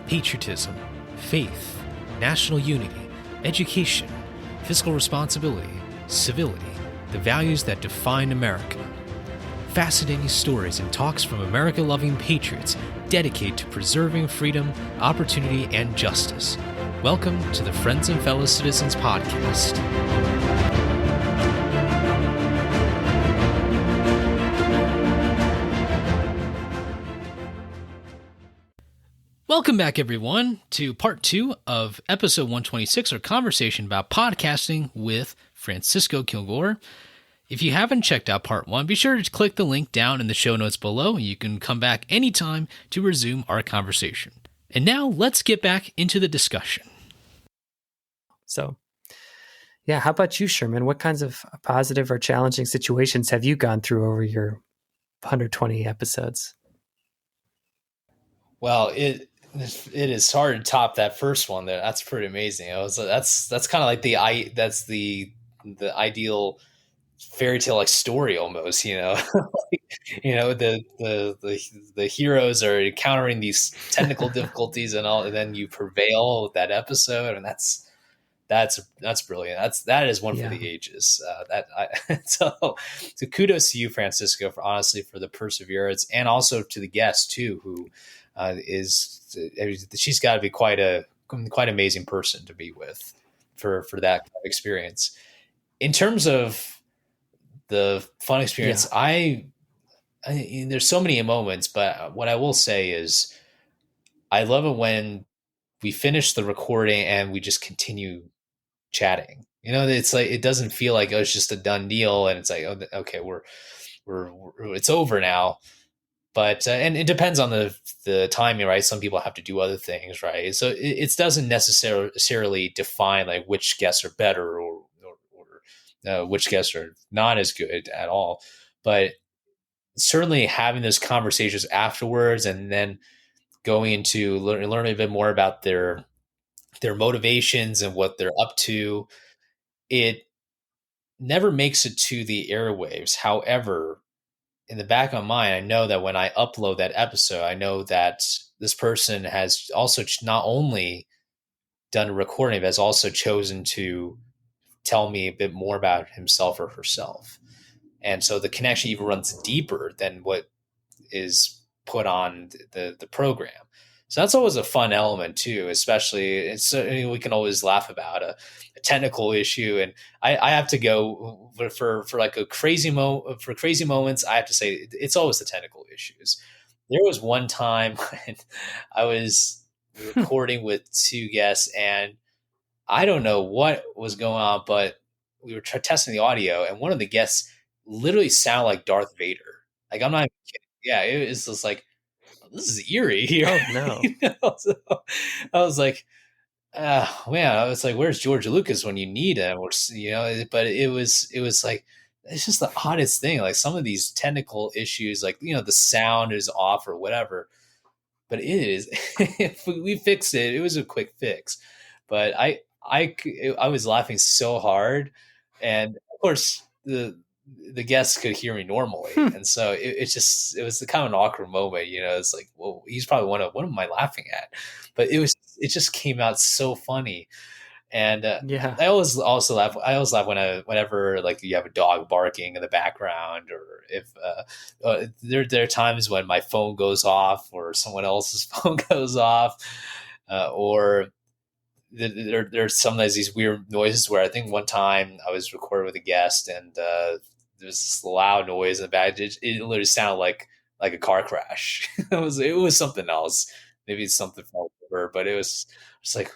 patriotism, faith, national unity, education, fiscal responsibility, civility, the values that define America. Fascinating stories and talks from America-loving patriots dedicated to preserving freedom, opportunity, and justice. Welcome to the Friends and Fellow Citizens podcast. Welcome back, everyone, to part 2 of episode 126, our conversation about podcasting with Francisco Kilgore. If you haven't checked out part 1, be sure to click the link down in the show notes below. You can come back anytime to resume our conversation. And now let's get back into the discussion. So, yeah, how about you, Sherman? What kinds of positive or challenging situations have you gone through over your 120 episodes? Well, it is hard to top that first one there. That's pretty amazing. That's kind of like the ideal fairy tale like story almost, like, the heroes are encountering these technical difficulties and all, and then you prevail with that episode, and that's brilliant. That is one for the ages. So kudos to you, Francisco, for the perseverance, and also to the guest too, who she's got to be quite amazing person to be with for that kind of experience. In terms of the fun experience, I there's so many moments, but what I will say is I love it when we finish the recording and we just continue chatting. It's like it doesn't feel like it's just a done deal, and it's like, oh, okay, we're it's over now. But and it depends on the timing, right? Some people have to do other things, right? So it doesn't necessarily define like which guests are better or which guests are not as good at all. But certainly having those conversations afterwards, and then going into learning a bit more about their motivations and what they're up to, it never makes it to the airwaves. However, in the back of my mind, I know that when I upload that episode, I know that this person has also not only done a recording, but has also chosen to tell me a bit more about himself or herself. And so the connection even runs deeper than what is put on the program. So that's always a fun element too, especially we can always laugh about a technical issue. And I have to go for like for crazy moments. I have to say it's always the technical issues. There was one time when I was recording with two guests, and I don't know what was going on, but we were testing the audio, and one of the guests literally sounded like Darth Vader. Like, I'm not even kidding. Yeah, it was just like, this is eerie here. Oh no! So I was like, man, I was like, where's George Lucas when you need him? Or but it was like, it's just the oddest thing. Like some of these technical issues, like the sound is off or whatever. But it is. We fixed it. It was a quick fix. But I was laughing so hard, and of course the guests could hear me normally, and so it was the kind of an awkward moment. It's like, well, he's probably what am I laughing at? But it just came out so funny, and I always also laugh. I always laugh whenever like you have a dog barking in the background, or if there are times when my phone goes off or someone else's phone goes off, or there's sometimes these weird noises where I think one time I was recording with a guest, and there's this loud noise in the back. It literally sounded like a car crash. It was something else. Maybe it's something fell over, but it was just like,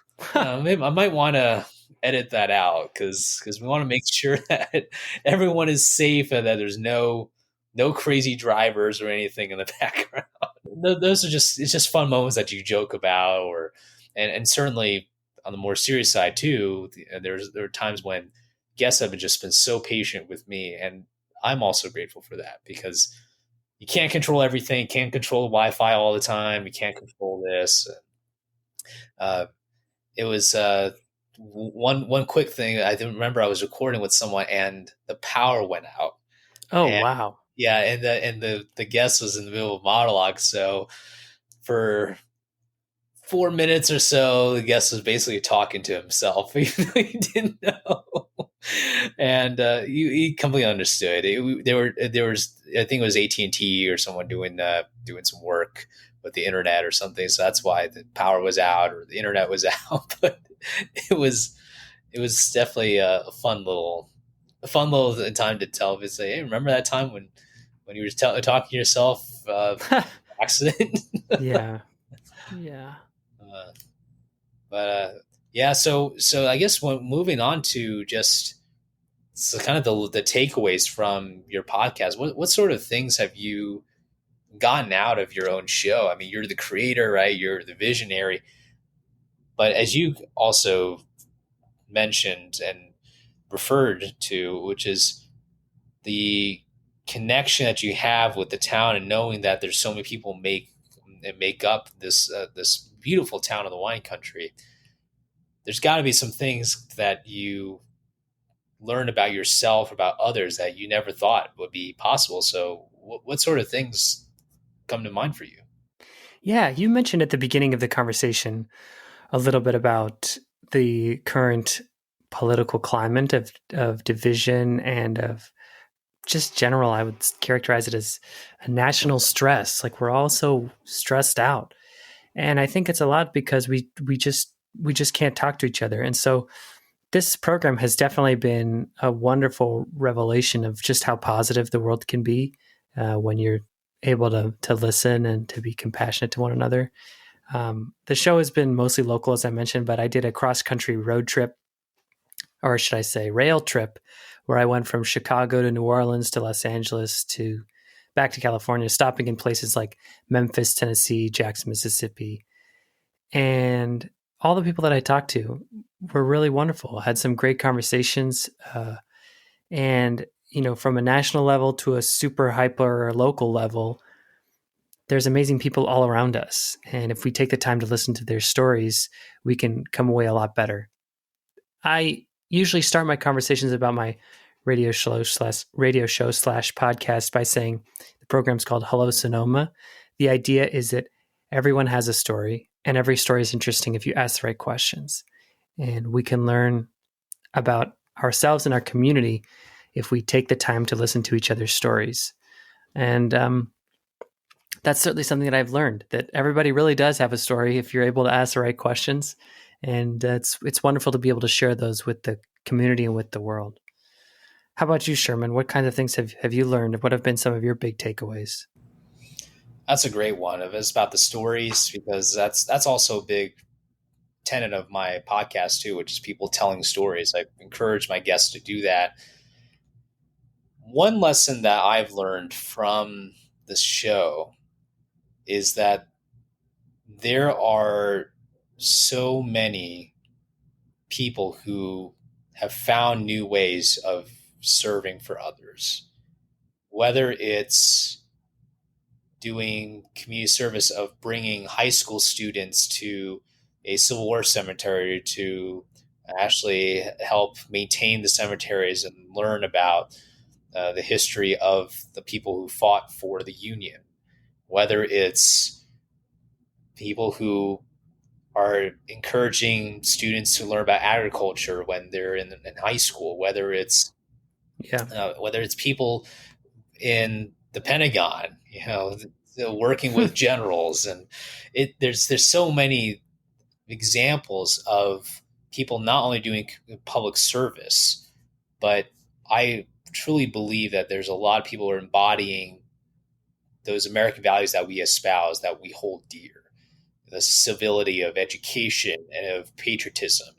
maybe I might want to edit that out because we want to make sure that everyone is safe and that there's no crazy drivers or anything in the background. Those are it's just fun moments that you joke about, and certainly on the more serious side too. There are times when guests have just been so patient with me, and I'm also grateful for that, because you can't control everything. You can't control the Wi-Fi all the time. You can't control this. It was one quick thing. I remember I was recording with someone, and the power went out. Oh, wow. Yeah, and the guest was in the middle of a monologue. So for 4 minutes or so, the guest was basically talking to himself, even though he didn't know. And he completely understood. There was, I think it was AT&T or someone doing some work with the internet or something. So that's why the power was out or the internet was out. But it was definitely a fun little time to tell. But say, hey, remember that time when you were talking to yourself accident? Yeah. Yeah. Uh, yeah, so I guess when moving on to just so kind of the takeaways from your podcast, what sort of things have you gotten out of your own show? I mean, you're the creator, right? You're the visionary, but as you also mentioned and referred to, which is the connection that you have with the town and knowing that there's so many people make up this beautiful town of the wine country. There's got to be some things that you learn about yourself, about others that you never thought would be possible. So what sort of things come to mind for you? Yeah, you mentioned at the beginning of the conversation a little bit about the current political climate of division and of just general, I would characterize it as a national stress. Like we're all so stressed out. And I think it's a lot because we just can't talk to each other. And so this program has definitely been a wonderful revelation of just how positive the world can be when you're able to listen and to be compassionate to one another. The show has been mostly local, as I mentioned, but I did a cross-country road trip, or should I say rail trip, where I went from Chicago to New Orleans to Los Angeles to back to California, stopping in places like Memphis, Tennessee, Jackson, Mississippi. And all the people that I talked to were really wonderful. I had some great conversations. And, from a national level to a super hyper local level, there's amazing people all around us. And if we take the time to listen to their stories, we can come away a lot better. I usually start my conversations about my radio show slash podcast by saying the program's called Hello Sonoma. The idea is that everyone has a story, and every story is interesting if you ask the right questions. And we can learn about ourselves and our community if we take the time to listen to each other's stories. And that's certainly something that I've learned, that everybody really does have a story if you're able to ask the right questions. And it's wonderful to be able to share those with the community and with the world. How about you, Sherman? What kinds of things have you learned? What have been some of your big takeaways? That's a great one. It's about the stories, because that's also a big tenet of my podcast too, which is people telling stories. I encourage my guests to do that. One lesson that I've learned from this show is that there are so many people who have found new ways of serving for others, whether it's doing community service of bringing high school students to a Civil War cemetery to actually help maintain the cemeteries and learn about the history of the people who fought for the Union, whether it's people who are encouraging students to learn about agriculture when they're in high school, whether it's people in the Pentagon, working with generals, and there's so many examples of people not only doing public service, but I truly believe that there's a lot of people who are embodying those American values that we espouse, that we hold dear, the civility of education and of patriotism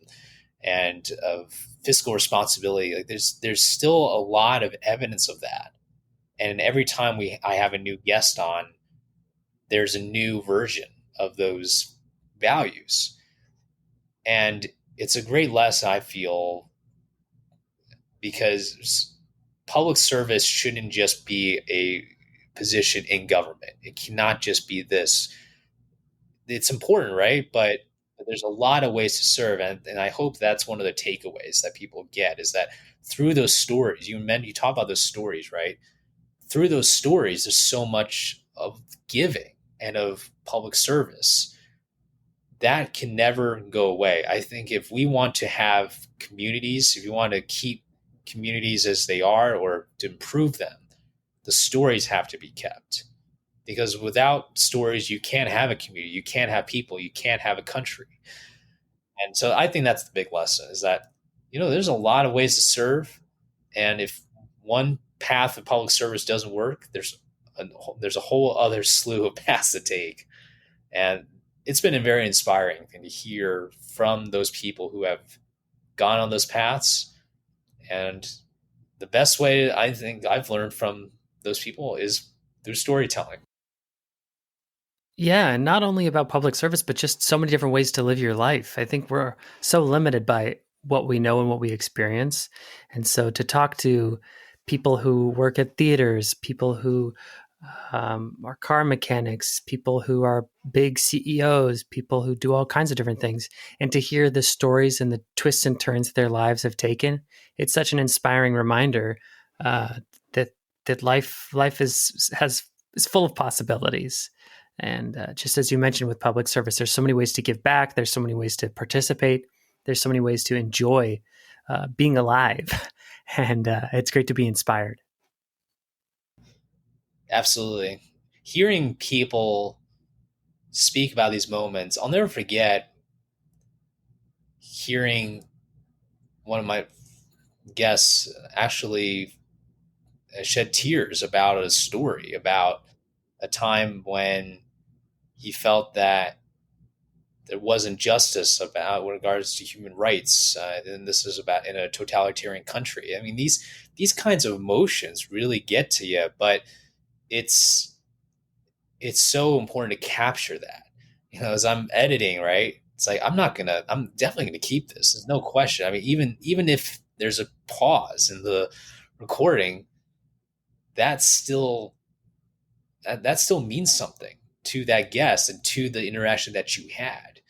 and of fiscal responsibility. Like there's still a lot of evidence of that. And every time I have a new guest on, there's a new version of those values. And it's a great lesson, I feel, because public service shouldn't just be a position in government. It cannot just be this. It's important, right? But there's a lot of ways to serve. And I hope that's one of the takeaways that people get, is that through those stories, you talk about those stories, right? Through those stories, there's so much of giving and of public service that can never go away. I think if we want to have communities, if you want to keep communities as they are or to improve them, the stories have to be kept. Because without stories, you can't have a community, you can't have people, you can't have a country. And so I think that's the big lesson is that, there's a lot of ways to serve. And if one path of public service doesn't work, there's a whole other slew of paths to take. And it's been very inspiring to hear from those people who have gone on those paths. And the best way I think I've learned from those people is through storytelling. Yeah, and not only about public service, but just so many different ways to live your life. I think we're so limited by what we know and what we experience. And so to talk to people who work at theaters, people who are car mechanics, people who are big CEOs, people who do all kinds of different things, and to hear the stories and the twists and turns their lives have taken, it's such an inspiring reminder that life is full of possibilities. And just as you mentioned with public service, there's so many ways to give back. There's so many ways to participate. There's so many ways to enjoy being alive. And it's great to be inspired. Absolutely. Hearing people speak about these moments, I'll never forget hearing one of my guests actually shed tears about a story about a time when he felt that there wasn't justice about with regards to human rights, and this is about in a totalitarian country. I mean, these kinds of emotions really get to you, but it's so important to capture that. As I'm editing, right? It's like I'm definitely gonna keep this. There's no question. I mean, even if there's a pause in the recording, that's still that still means something to that guest and to the interaction that you had.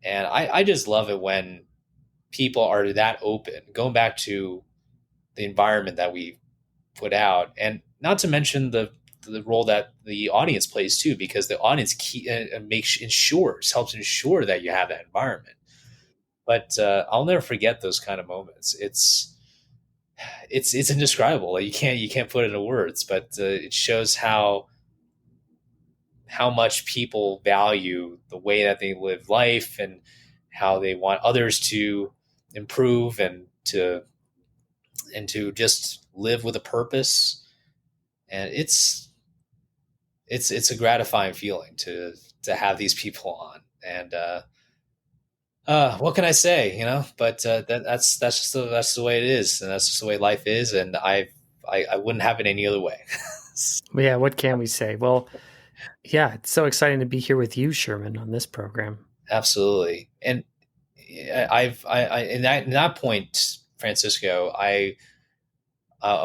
And I just love it when people are that open, going back to the environment that we put out, and not to mention the role that the audience plays too, because the audience helps ensure that you have that environment. But I'll never forget those kind of moments. It's indescribable. Like you can't put it into words, but it shows how much people value the way that they live life and how they want others to improve and to just live with a purpose. And it's a gratifying feeling to have these people on. And what can I say, but that's the way it is, and that's just the way life is, and I wouldn't have it any other way. Yeah, what can we say? Well, yeah, it's so exciting to be here with you, Sherman, on this program. Absolutely. And in that point, Francisco,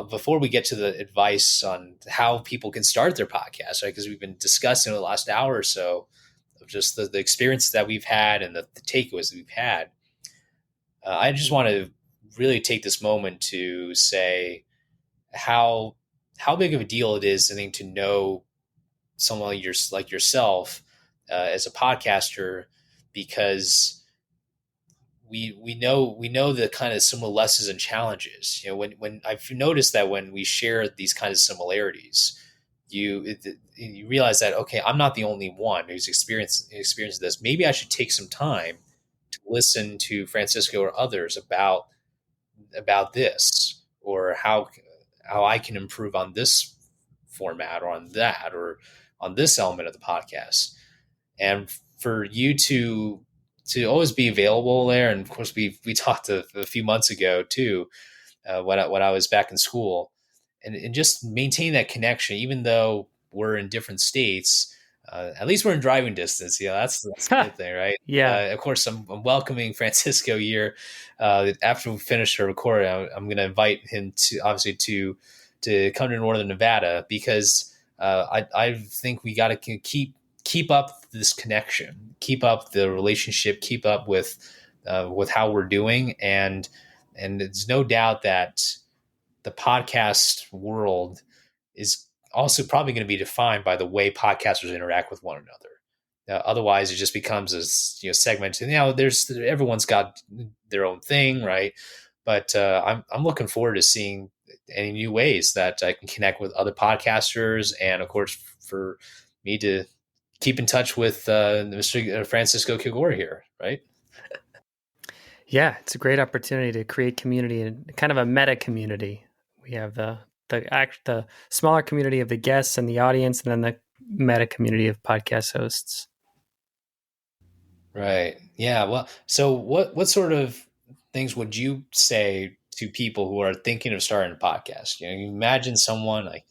before we get to the advice on how people can start their podcast, right? Because we've been discussing the last hour or so of just the experiences that we've had and the takeaways that we've had. I just want to really take this moment to say how big of a deal it is, I think, to know someone like yourself as a podcaster, because we know the kind of similar lessons and challenges. When I've noticed that when we share these kinds of similarities, you realize that, okay, I'm not the only one who's experienced this. Maybe I should take some time to listen to Francisco or others about this, or how I can improve on this format or on that or on this element of the podcast. And for you to always be available there. And of course we talked a few months ago too, when I was back in school, and just maintain that connection, even though we're in different states. At least we're in driving distance. That's a good thing, right? Yeah. Of course, I'm welcoming Francisco here. After we finish our recording, I'm going to invite him to come to Northern Nevada, because I think we got to keep up this connection, keep up the relationship, keep up with how we're doing, and there's no doubt that the podcast world is also probably going to be defined by the way podcasters interact with one another. Otherwise, it just becomes this segment. And there's everyone's got their own thing, right? But I'm looking forward to seeing any new ways that I can connect with other podcasters, and of course for me to keep in touch with Mr. Francisco Kilgore here, right? Yeah, it's a great opportunity to create community and kind of a meta community. We have the smaller community of the guests and the audience, and then the meta community of podcast hosts. Right. Yeah. Well, so what sort of things would you say to people who are thinking of starting a podcast? You imagine someone like,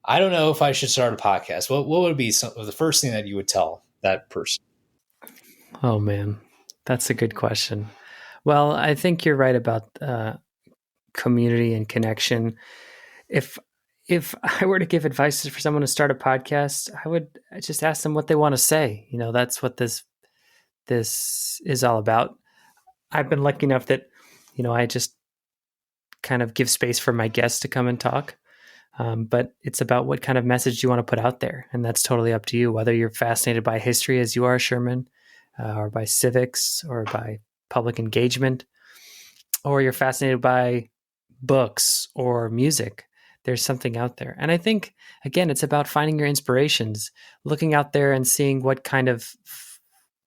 I don't know if I should start a podcast. What would be the first thing that you would tell that person? Oh man, that's a good question. Well, I think you're right about community and connection. If I were to give advice for someone to start a podcast, I would just ask them what they want to say. That's what this is all about. I've been lucky enough that I just kind of give space for my guests to come and talk. But it's about what kind of message you want to put out there, and that's totally up to you. Whether you're fascinated by history as you are, Sherman, or by civics, or by public engagement, or you're fascinated by books or music, there's something out there. And I think, again, it's about finding your inspirations, looking out there and seeing what kind of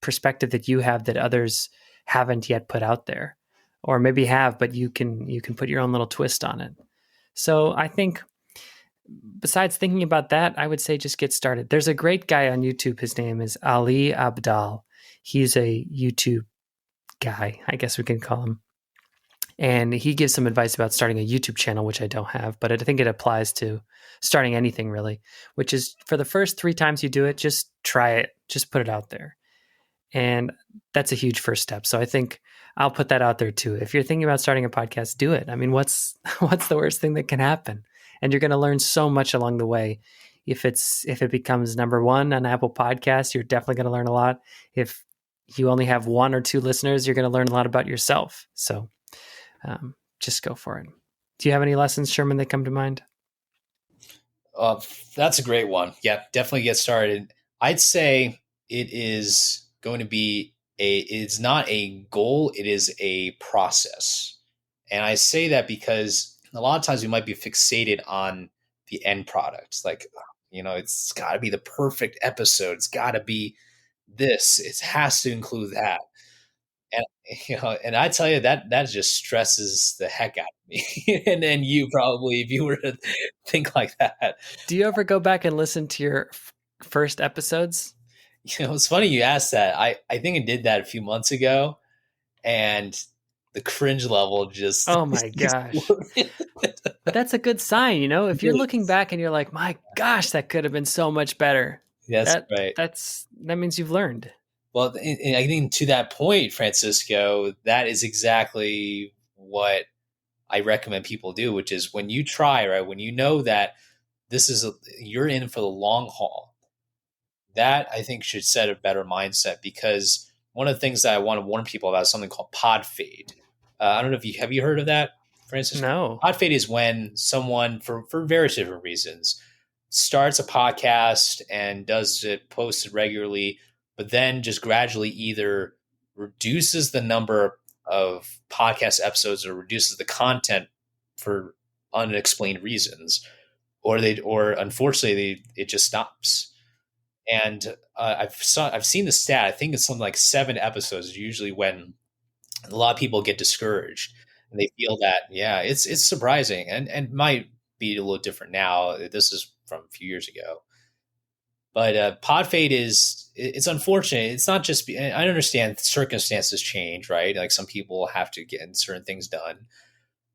perspective that you have that others haven't yet put out there, or maybe have, but you can put your own little twist on it. So I think besides thinking about that, I would say just get started. There's a great guy on YouTube. His name is Ali Abdal. He's a YouTube guy, I guess we can call him. And he gives some advice about starting a YouTube channel, which I don't have, but I think it applies to starting anything really, which is for the first 3 times you do it, just try it, just put it out there. And that's a huge first step. So I think I'll put that out there too. If you're thinking about starting a podcast, do it. I mean, what's the worst thing that can happen? And you're going to learn so much along the way. If it becomes number 1 on Apple Podcasts, you're definitely going to learn a lot. If you only have 1 or 2 listeners, you're going to learn a lot about yourself. So just go for it. Do you have any lessons, Sherman, that come to mind? That's a great one. Yeah, definitely get started. I'd say it is going to be it's not a goal, it is a process. And I say that because a lot of times we might be fixated on the end product. Like, it's got to be the perfect episode. It's got to be this. It has to include that. And and I tell you that just stresses the heck out of me. And then you probably, if you were to think like that. Do you ever go back and listen to your first episodes? It's funny you asked that. I think I did that a few months ago, and the cringe level just oh my gosh. But that's a good sign, if you're looking back and you're like, my gosh, that could have been so much better. That's right. That means you've learned. Well, and I think to that point, Francisco, that is exactly what I recommend people do, which is when you try, right, when you know that you're in for the long haul, that I think should set a better mindset, because one of the things that I want to warn people about is something called pod fade. I don't know if have you heard of that, Francisco? No. Pod fade is when someone, for various different reasons, starts a podcast and posts it regularly, but then just gradually either reduces the number of podcast episodes or reduces the content for unexplained reasons, or unfortunately it just stops. And I've seen the stat. I think it's something like 7 episodes is usually when a lot of people get discouraged, and they feel that, yeah, it's surprising, and might be a little different now. This is from a few years ago. But pod fade it's unfortunate. It's not just, I understand circumstances change, right? Like some people have to get certain things done.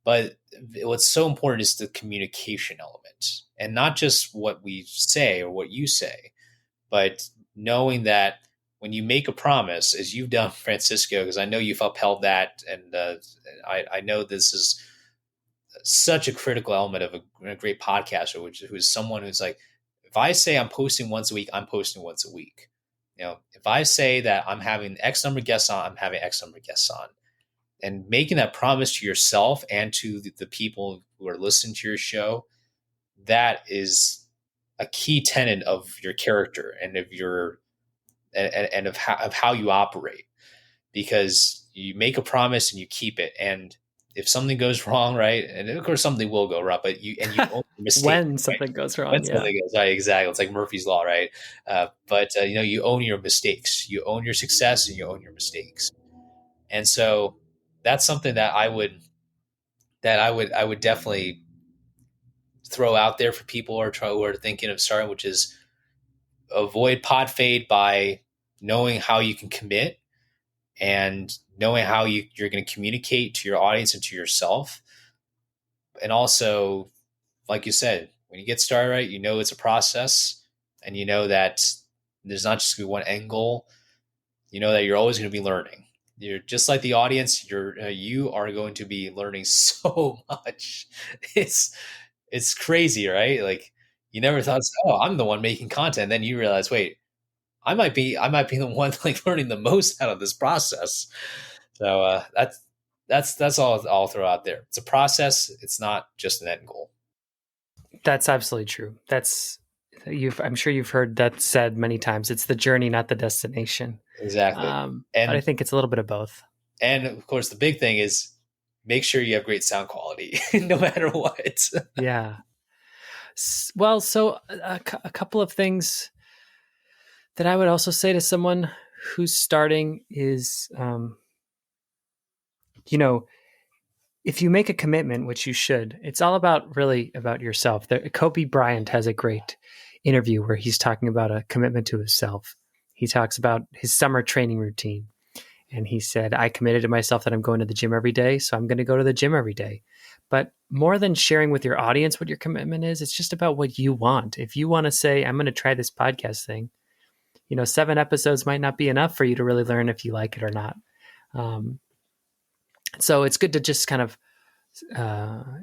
But what's so important is the communication element, and not just what we say or what you say, but knowing that when you make a promise, as you've done, Francisco, because I know you've upheld that. And I know this is such a critical element of a great podcaster, who's someone who's like, if I say I'm posting once a week, I'm posting once a week. If I say that I'm having X number of guests on, I'm having X number of guests on. And making that promise to yourself and to the people who are listening to your show, that is a key tenet of your character and and of how you operate, because you make a promise and you keep it. And if something goes wrong, right, and of course something will go wrong, but you own your mistake. When Right? something goes wrong, When yeah. something goes right, exactly. It's like Murphy's law, right? But you own your mistakes, you own your success, and you own your mistakes. And so that's something that I would definitely throw out there for people who are thinking of starting, which is avoid pod fade by knowing how you can commit and knowing how you're going to communicate to your audience and to yourself. And also, like you said, when you get started, right, it's a process, and that there's not just going to be one end goal. That you're always going to be learning. You're just like the audience. You are going to be learning so much. It's crazy, right? Like, you never thought, oh, I'm the one making content. Then you realize, wait, I might be the one like learning the most out of this process. So that's all I'll throw out there. It's a process. It's not just an end goal. That's absolutely true. I'm sure you've heard that said many times. It's the journey, not the destination. Exactly. But I think it's a little bit of both. And of course, the big thing is make sure you have great sound quality, no matter what. Yeah. Well, so a couple of things that I would also say to someone who's starting is, if you make a commitment, which you should, it's all really about yourself. Kobe Bryant has a great interview where he's talking about a commitment to himself. He talks about his summer training routine. And he said, I committed to myself that I'm going to the gym every day, so I'm going to go to the gym every day. But more than sharing with your audience what your commitment is, it's just about what you want. If you want to say, I'm going to try this podcast thing, 7 episodes might not be enough for you to really learn if you like it or not. So it's good to just kind of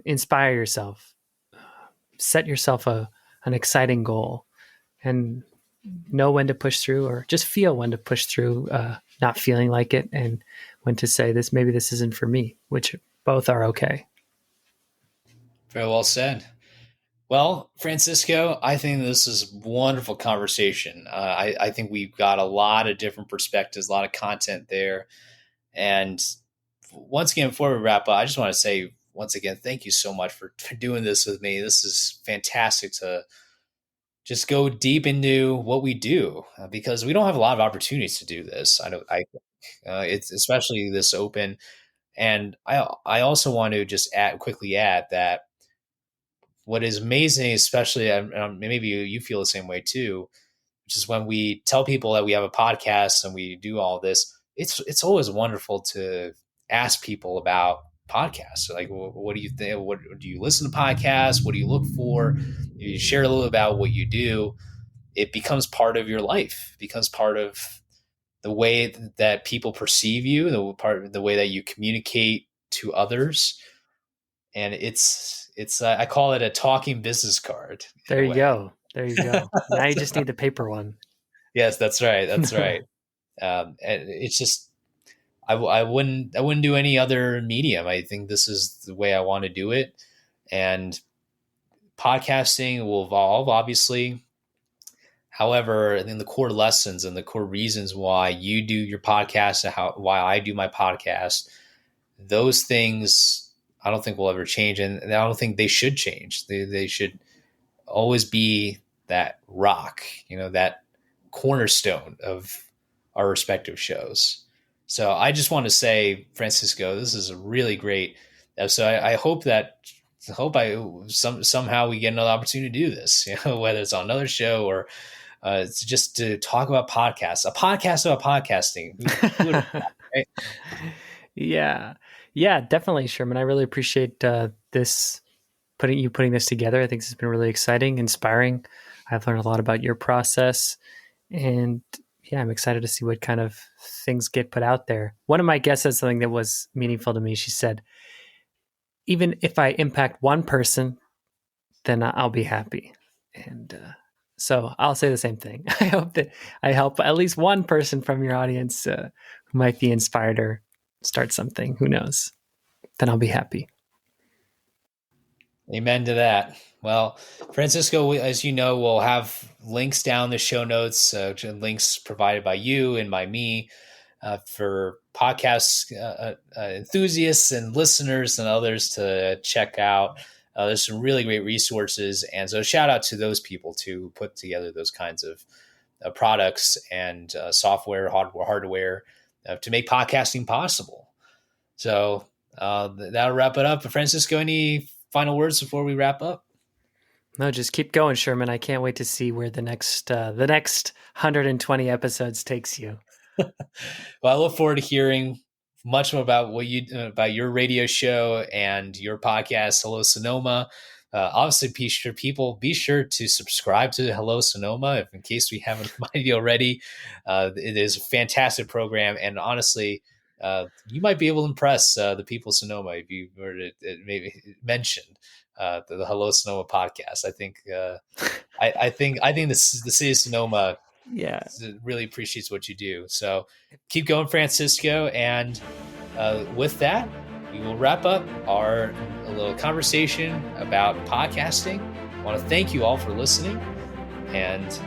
inspire yourself, set yourself an exciting goal, and know when to push through, or just feel when to push through not feeling like it, and when to say maybe this isn't for me, which both are okay. Very well said. Well, Francisco, I think this is a wonderful conversation. I think we've got a lot of different perspectives, a lot of content there. And once again, before we wrap up, I just want to say once again, thank you so much for doing this with me. This is fantastic to just go deep into what we do, because we don't have a lot of opportunities to do this. I think it's especially this open. And I also want to just quickly add that what is amazing, especially, maybe you feel the same way too, which is when we tell people that we have a podcast and we do all this, it's always wonderful to ask people about podcasts. Like, what do you think? What do you listen to podcasts? What do you look for? You share a little about what you do. It becomes part of your life, it becomes part of the way that people perceive you, the way that you communicate to others. And it's I call it a talking business card. There you go. Now you just need the paper one. Yes, that's right. That's right. And it's just, I wouldn't do any other medium. I think this is the way I want to do it. And podcasting will evolve, obviously. However, I think the core lessons and the core reasons why you do your podcast and why I do my podcast, those things I don't think will ever change. And I don't think they should change. They should always be that rock, that cornerstone of our respective shows. So I just want to say, Francisco, this is a really great episode. I hope somehow we get another opportunity to do this, whether it's on another show or it's just to talk about podcasts, a podcast about podcasting. Right? Yeah, definitely, Sherman. I really appreciate putting this together. I think this has been really exciting, inspiring. I've learned a lot about your process, and yeah, I'm excited to see what kind of things get put out there. One of my guests said something that was meaningful to me. She said, even if I impact one person, then I'll be happy. And so I'll say the same thing. I hope that I help at least one person from your audience who might be inspired or start something. Who knows? Then I'll be happy. Amen to that. Well, Francisco, as you know, we'll have links down the show notes, links provided by you and by me for podcast enthusiasts and listeners and others to check out. There's some really great resources. And so shout out to those people to put together those kinds of products and software, hardware to make podcasting possible. So that'll wrap it up. Francisco, any final words before we wrap up? No, just keep going, Sherman. I can't wait to see where the next 120 episodes takes you. Well, I look forward to hearing much more about about your radio show and your podcast, Hello Sonoma. Obviously, be sure to subscribe to Hello Sonoma, if in case we haven't reminded you already. It is a fantastic program, and honestly, you might be able to impress the people of Sonoma if you were to maybe mention the Hello Sonoma podcast. I think I think the city of Sonoma really appreciates what you do. So keep going, Francisco, and with that, we will wrap up our little conversation about podcasting. I want to thank you all for listening, and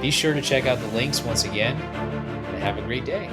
be sure to check out the links once again, and have a great day.